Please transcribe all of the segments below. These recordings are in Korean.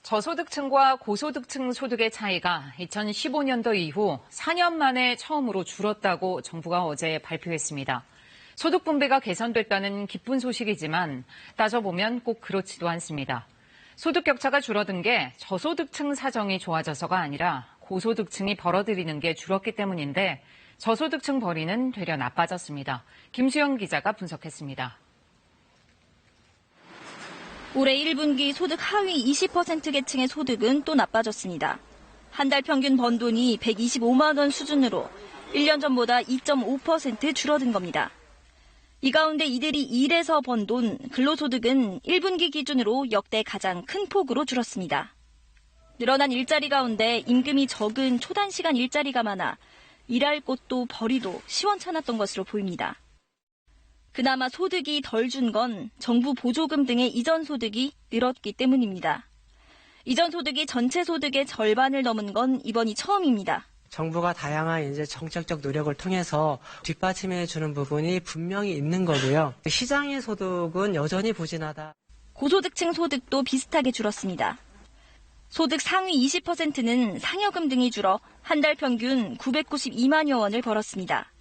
저소득층과 고소득층 소득의 차이가 2015년도 이후 4년 만에 처음으로 줄었다고 정부가 어제 발표했습니다. 소득 분배가 개선됐다는 기쁜 소식이지만 따져보면 꼭 그렇지도 않습니다. 소득 격차가 줄어든 게 저소득층 사정이 좋아져서가 아니라 고소득층이 벌어들이는 게 줄었기 때문인데 저소득층 벌이는 되려 나빠졌습니다. 김수영 기자가 분석했습니다. 올해 1분기 소득 하위 20% 계층의 소득은 또 나빠졌습니다. 한 달 평균 번 돈이 125만 원 수준으로 1년 전보다 2.5% 줄어든 겁니다. 이 가운데 이들이 일해서 번 돈, 근로소득은 1분기 기준으로 역대 가장 큰 폭으로 줄었습니다. 늘어난 일자리 가운데 임금이 적은 초단시간 일자리가 많아 일할 곳도 벌이도 시원찮았던 것으로 보입니다. 그나마 소득이 덜 준 건 정부 보조금 등의 이전 소득이 늘었기 때문입니다. 이전 소득이 전체 소득의 절반을 넘은 건 이번이 처음입니다. 정부가 다양한 정책적 노력을 통해서 뒷받침해 주는 부분이 분명히 있는 거고요. 시장의 소득은 여전히 부진하다. 고소득층 소득도 비슷하게 줄었습니다. 소득 상위 20%는 상여금 등이 줄어 한 달 평균 992만여 원을 벌었습니다.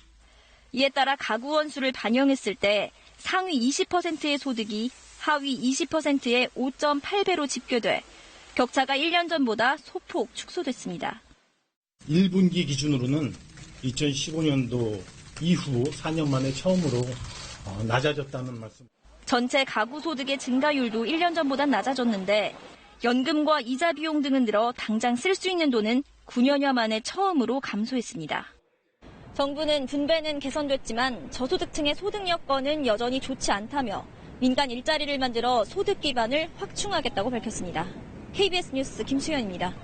이에 따라 가구 원수를 반영했을 때 상위 20%의 소득이 하위 20%의 5.8배로 집계돼 격차가 1년 전보다 소폭 축소됐습니다. 1분기 기준으로는 2015년도 이후 4년 만에 처음으로 낮아졌다는 말씀. 전체 가구 소득의 증가율도 1년 전보다 낮아졌는데 연금과 이자 비용 등은 늘어 당장 쓸 수 있는 돈은 9년여 만에 처음으로 감소했습니다. 정부는 분배는 개선됐지만 저소득층의 소득 여건은 여전히 좋지 않다며 민간 일자리를 만들어 소득 기반을 확충하겠다고 밝혔습니다. KBS 뉴스 김수현입니다.